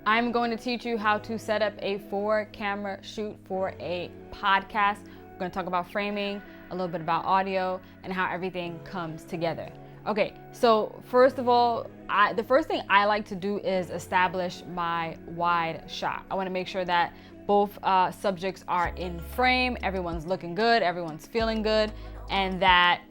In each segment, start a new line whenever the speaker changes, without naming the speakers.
I'm going to teach you how to set up a 4-camera shoot for a podcast. We're going to talk about framing, a little bit about audio, and how everything comes together. Okay, so first of all, the first thing I like to do is establish my wide shot. I want to make sure that both subjects are in frame, everyone's looking good, everyone's feeling good, and that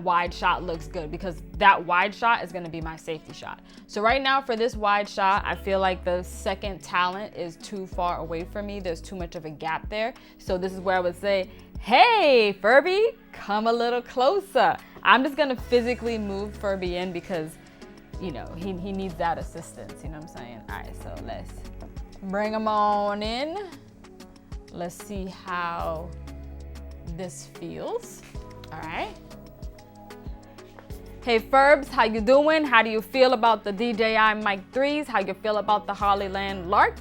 wide shot looks good, because that wide shot is going to be my safety shot. So right now for this wide shot, I feel like the second talent is too far away from me. There's too much of a gap there. So this is where I would say, hey, Furby, come a little closer. I'm just going to physically move Furby in because, you know, he needs that assistance. You know what I'm saying? All right, so let's bring him on in. Let's see how this feels. All right. Hey Furbs, how you doing? How do you feel about the DJI Mic 3s? How you feel about the Hollyland Lark?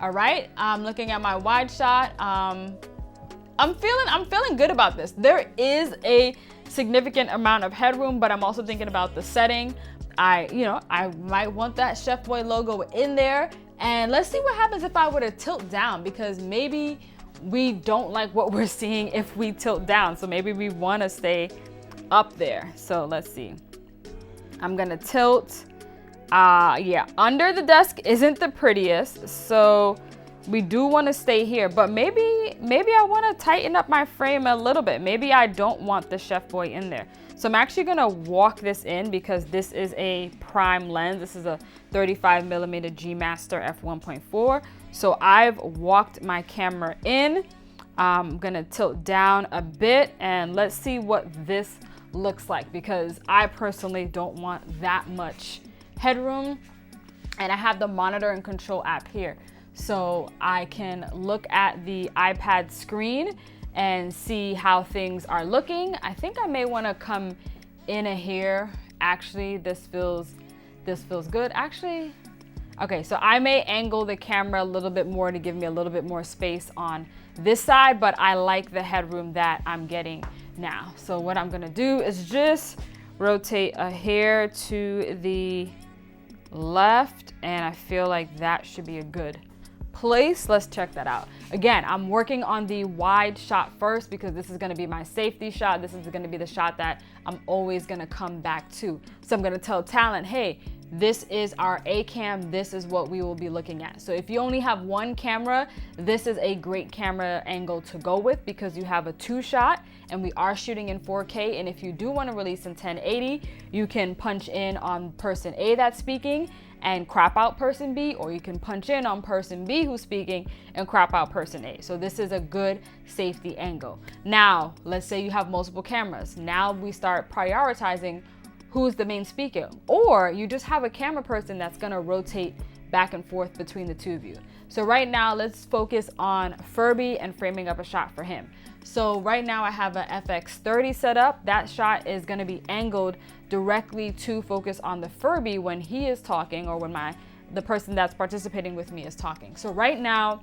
All right, I'm looking at my wide shot. I'm feeling good about this. There is a significant amount of headroom, but I'm also thinking about the setting. I might want that Chef Boy logo in there. And let's see what happens if I were to tilt down, because maybe we don't like what we're seeing if we tilt down. So maybe we want to stay up there. So let's see. I'm gonna tilt. Yeah, under the desk isn't the prettiest, so we do want to stay here, but maybe I want to tighten up my frame a little bit. Maybe I don't want the Chef Boy in there. So I'm actually gonna walk this in, because this is a prime lens. This is a 35mm G Master f1.4. So I've walked my camera in. I'm gonna tilt down a bit and let's see what this looks like, because I personally don't want that much headroom. And I have the monitor and control app here, so I can look at the iPad screen and see how things are looking. I think I may want to come in here. Actually, this feels good. Actually, okay, so I may angle the camera a little bit more to give me a little bit more space on this side, but I like the headroom that I'm getting now. So what I'm gonna do is just rotate a hair to the left, and I feel like that should be a good place. Let's check that out. Again, I'm working on the wide shot first, because this is gonna be my safety shot. This is gonna be the shot that I'm always gonna come back to. So I'm gonna tell talent, hey, this is our A cam, this is what we will be looking at. So if you only have one camera, this is a great camera angle to go with, because you have a 2-shot and we are shooting in 4K. And if you do want to release in 1080, you can punch in on person A that's speaking and crop out person B, or you can punch in on person B who's speaking and crop out person A. So this is a good safety angle. Now, let's say you have multiple cameras. Now we start prioritizing who's the main speaker, or you just have a camera person that's gonna rotate back and forth between the two of you. So right now, let's focus on Furby and framing up a shot for him. So right now I have an FX30 set up. That shot is gonna be angled directly to focus on the Furby when he is talking, or when the person that's participating with me is talking. So right now,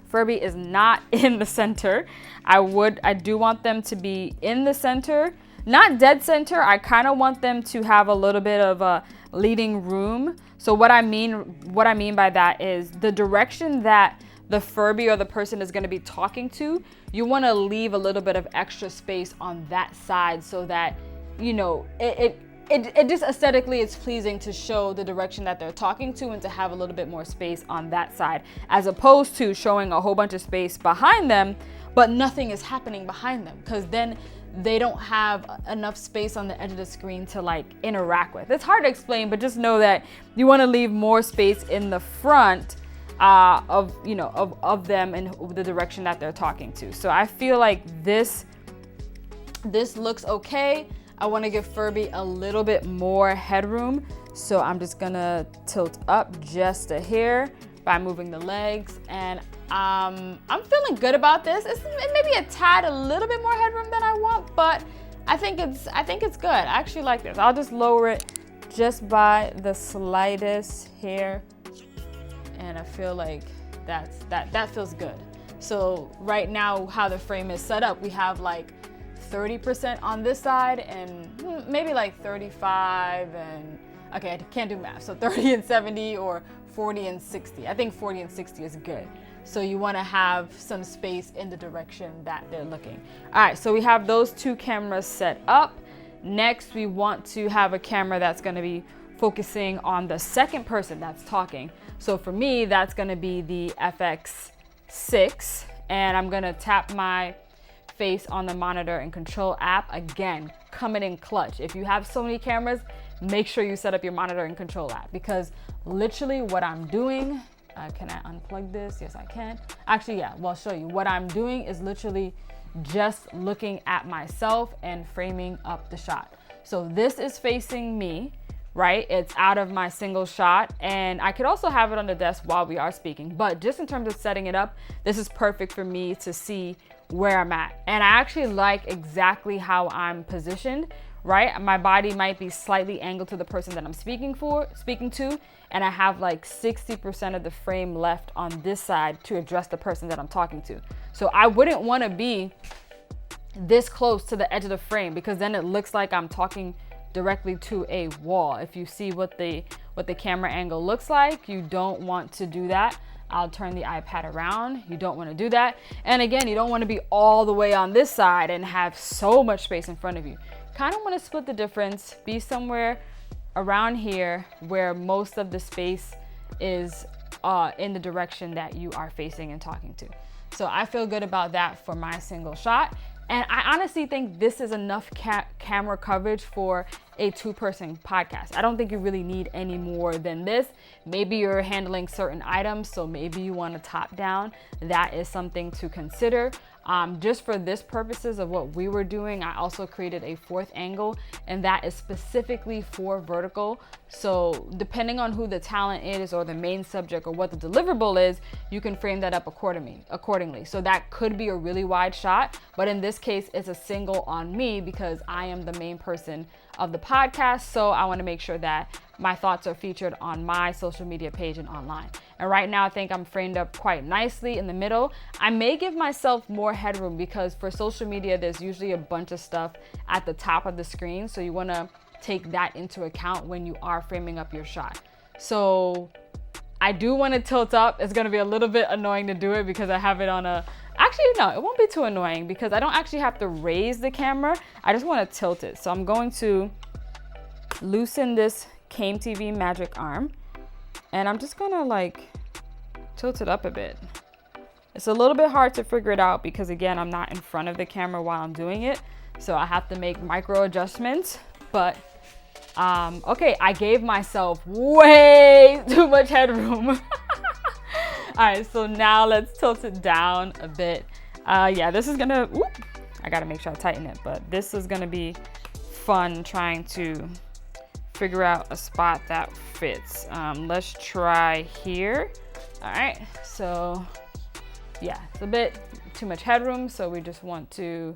Furby is not in the center. I do want them to be in the center. Not dead center. I kind of want them to have a little bit of a leading room. So what I mean by that is the direction that the Furby or the person is going to be talking to, you want to leave a little bit of extra space on that side, so that, you know, it just aesthetically it's pleasing to show the direction that they're talking to, and to have a little bit more space on that side, as opposed to showing a whole bunch of space behind them, but nothing is happening behind them, because then they don't have enough space on the edge of the screen to like interact with. It's hard to explain, but just know that you want to leave more space in the front of them and the direction that they're talking to. So I feel like this looks okay. I want to give Furby a little bit more headroom, so I'm just gonna tilt up just a hair by moving the legs, and I'm feeling good about this. It's maybe a tad a little bit more headroom than I want, but I think it's good. I actually like this. I'll just lower it just by the slightest hair, and I feel like that feels good. So right now, how the frame is set up, we have like 30% on this side and maybe like 35 and, okay, I can't do math, so 30 and 70 or 40 and 60. I think 40 and 60 is good. So you want to have some space in the direction that they're looking. All right, so we have those two cameras set up. Next, we want to have a camera that's going to be focusing on the second person that's talking. So for me, that's going to be the FX6, and I'm going to tap my face on the monitor and control app. Again, coming in clutch. If you have Sony cameras, make sure you set up your monitor and control app, because literally what I'm doing, can I unplug this? Yes, I can. Actually, yeah, well, I'll show you. What I'm doing is literally just looking at myself and framing up the shot. So this is facing me, right? It's out of my single shot, and I could also have it on the desk while we are speaking, but just in terms of setting it up, this is perfect for me to see where I'm at. And I actually like exactly how I'm positioned, right? My body might be slightly angled to the person that I'm speaking to, and I have like 60% of the frame left on this side to address the person that I'm talking to. So I wouldn't want to be this close to the edge of the frame, because then it looks like I'm talking directly to a wall. If you see what the camera angle looks like, you don't want to do that. I'll turn the iPad around. You don't want to do that. And again, you don't want to be all the way on this side and have so much space in front of you. Kind of want to split the difference, be somewhere around here where most of the space is in the direction that you are facing and talking to. So I feel good about that for my single shot. And I honestly think this is enough camera coverage for a two-person podcast. I don't think you really need any more than this. Maybe you're handling certain items, so maybe you want to top down. That is something to consider. Just for this purposes of what we were doing, I also created a fourth angle, and that is specifically for vertical. So depending on who the talent is or the main subject or what the deliverable is, you can frame that up accordingly. So that could be a really wide shot, but in this case, it's a single on me because I am the main person of the podcast. So I want to make sure that my thoughts are featured on my social media page and online. And right now I think I'm framed up quite nicely in the middle. I may give myself more headroom because for social media, there's usually a bunch of stuff at the top of the screen. So you want to take that into account when you are framing up your shot. So I do want to tilt up. It's going to be a little bit annoying to do it because I have it on a, actually, no, it won't be too annoying because I don't actually have to raise the camera. I just want to tilt it. So I'm going to loosen this Came TV magic arm, and I'm just gonna like tilt it up a bit. It's a little bit hard to figure it out because again, I'm not in front of the camera while I'm doing it. So I have to make micro adjustments, but okay, I gave myself way too much headroom. All right, so now let's tilt it down a bit. Yeah, this is gonna, whoop, I gotta make sure I tighten it, but this is gonna be fun trying to figure out a spot that fits. Let's try here. All right, so yeah, it's a bit too much headroom, so we just want to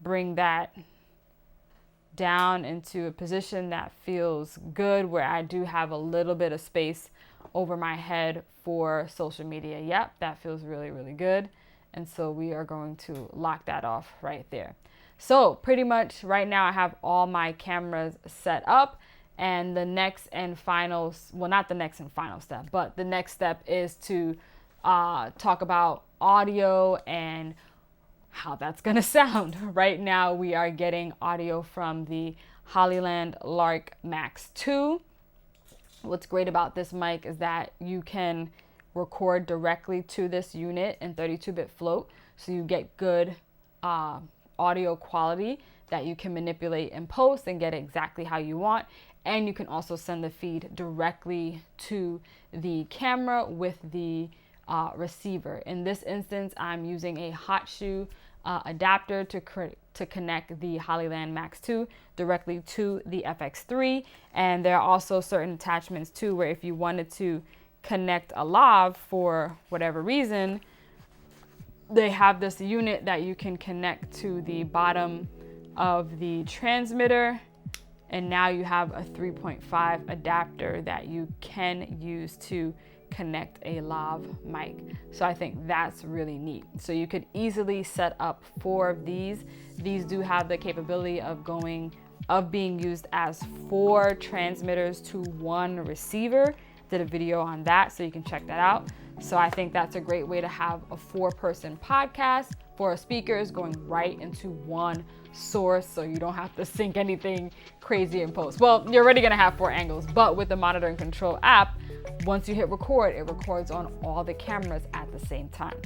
bring that down into a position that feels good, where I do have a little bit of space over my head for social media. Yep, that feels really, really good. And so we are going to lock that off right there. So pretty much right now I have all my cameras set up. And the next and final, well, not the next and final step, but the next step is to talk about audio and how that's gonna sound. Right now, we are getting audio from the Hollyland Lark Max 2. What's great about this mic is that you can record directly to this unit in 32-bit float, so you get good audio quality that you can manipulate in post and get exactly how you want. And you can also send the feed directly to the camera with the receiver. In this instance, I'm using a hot shoe adapter to connect the Hollyland Max 2 directly to the FX3. And there are also certain attachments too, where if you wanted to connect a lav for whatever reason, they have this unit that you can connect to the bottom of the transmitter. And now you have a 3.5 adapter that you can use to connect a lav mic. So I think that's really neat. So you could easily set up 4 of these. These do have the capability of being used as 4 transmitters to 1 receiver. did a video on that, so you can check that out. So I think that's a great way to have a 4-person podcast, 4 speakers going right into one source, so you don't have to sync anything crazy in post. Well, you're already gonna have 4 angles, but with the monitor and control app, once you hit record, it records on all the cameras at the same time.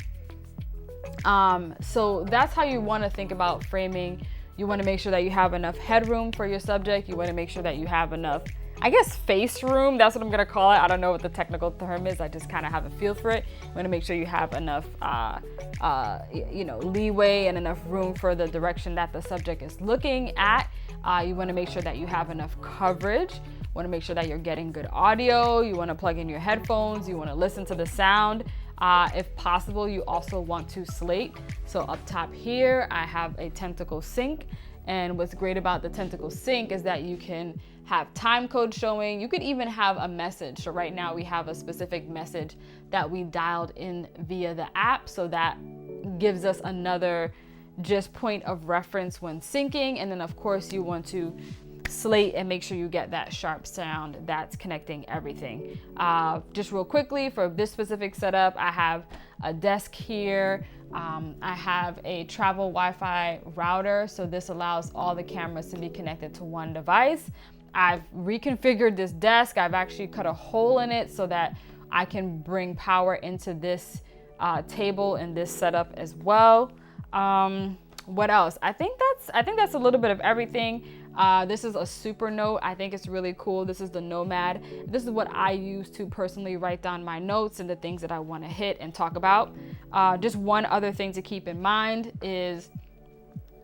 So that's how you want to think about framing. You want to make sure that you have enough headroom for your subject. You want to make sure that you have enough, I guess, face room. That's what I'm going to call it. I don't know what the technical term is. I just kind of have a feel for it. You want to make sure you have enough, leeway and enough room for the direction that the subject is looking at. You want to make sure that you have enough coverage. You want to make sure that you're getting good audio. You want to plug in your headphones. You want to listen to the sound. If possible, you also want to slate. So up top here, I have a Tentacle Sync. And what's great about the Tentacle Sync is that you can have time code showing. You could even have a message. So right now we have a specific message that we dialed in via the app. So that gives us another just point of reference when syncing. And then of course you want to slate and make sure you get that sharp sound that's connecting everything. Just real quickly, for this specific setup, I have a desk here. I have a travel Wi-Fi router, so this allows all the cameras to be connected to one device. I've reconfigured this desk. I've actually cut a hole in it so that I can bring power into this table in this setup as well. What else? I think that's a little bit of everything. This is a super note. I think it's really cool. This is the Nomad. This is what I use to personally write down my notes and the things that I want to hit and talk about. Just one other thing to keep in mind is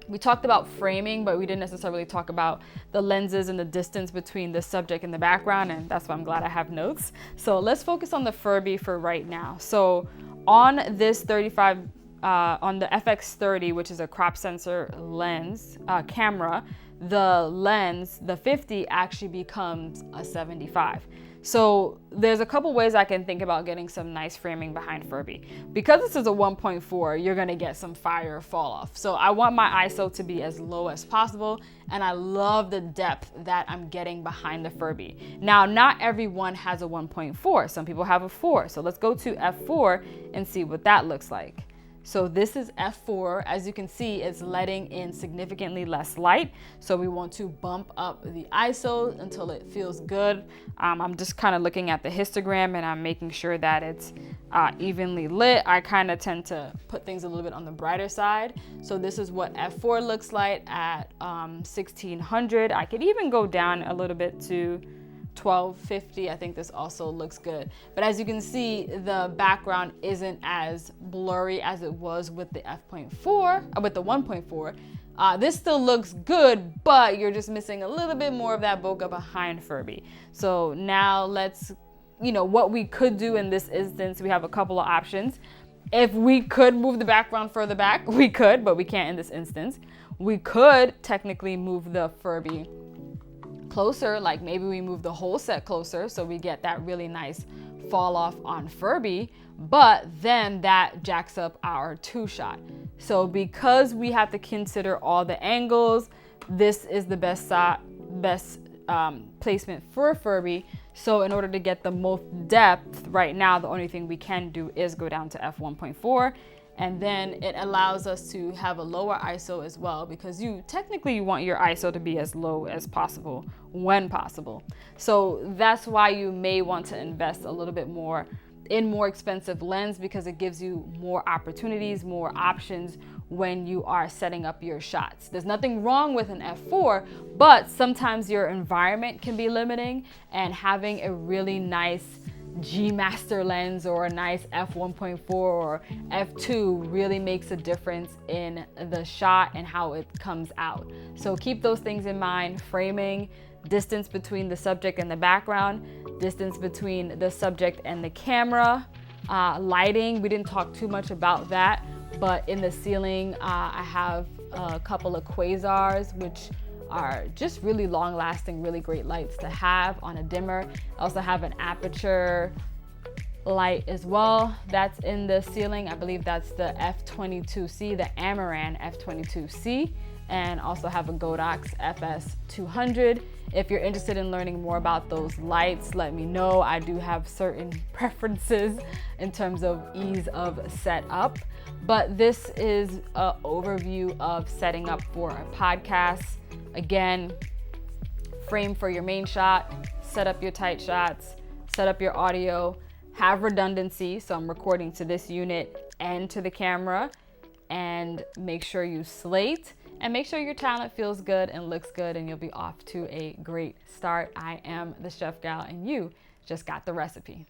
we talked about framing, but we didn't necessarily talk about the lenses and the distance between the subject and the background, and that's why I'm glad I have notes. So let's focus on the Furby for right now. So on this 35, on the FX30, which is a crop sensor lens camera, the lens, the 50, actually becomes a 75. So there's a couple ways I can think about getting some nice framing behind Furby. Because this is a 1.4, you're gonna get some fire fall off. So I want my ISO to be as low as possible, and I love the depth that I'm getting behind the Furby. Now, not everyone has a 1.4. Some people have a 4. So let's go to F4 and see what that looks like. So this is F4. As you can see, it's letting in significantly less light. So we want to bump up the ISO until it feels good. I'm just kind of looking at the histogram and I'm making sure that it's evenly lit. I kind of tend to put things a little bit on the brighter side. So this is what F4 looks like at 1600. I could even go down a little bit to 1250. I think this also looks good. But as you can see, the background isn't as blurry as it was with the with the 1.4. This still looks good, but you're just missing a little bit more of that bokeh behind Furby. So now let's, what we could do in this instance, we have a couple of options. If we could move the background further back, we could, but we can't in this instance. We could technically move the Furby closer, like maybe we move the whole set closer so we get that really nice fall off on Furby, but then that jacks up our 2-shot. So because we have to consider all the angles, this is the best placement for Furby. So in order to get the most depth right now, the only thing we can do is go down to f1.4. And then it allows us to have a lower ISO as well, because you want your ISO to be as low as possible when possible. So that's why you may want to invest a little bit more in more expensive lens, because it gives you more opportunities, more options when you are setting up your shots. There's nothing wrong with an f4, but sometimes your environment can be limiting, and having a really nice G Master lens or a nice f1.4 or f2 really makes a difference in the shot and how it comes out. So keep those things in mind: framing, distance between the subject and the background, distance between the subject and the camera, lighting. We didn't talk too much about that, but in the ceiling I have a couple of quasars, which are just really long lasting, really great lights to have on a dimmer. I also have an Aputure light as well. That's in the ceiling. I believe that's the F22C, the Amaran F22C, and also have a Godox FS200. If you're interested in learning more about those lights, let me know. I do have certain preferences in terms of ease of setup, but this is an overview of setting up for a podcast. Again, frame for your main shot, set up your tight shots, set up your audio, have redundancy, so I'm recording to this unit and to the camera, and make sure you slate, and make sure your talent feels good and looks good, and you'll be off to a great start. I am the Chef Gal, and you just got the recipe.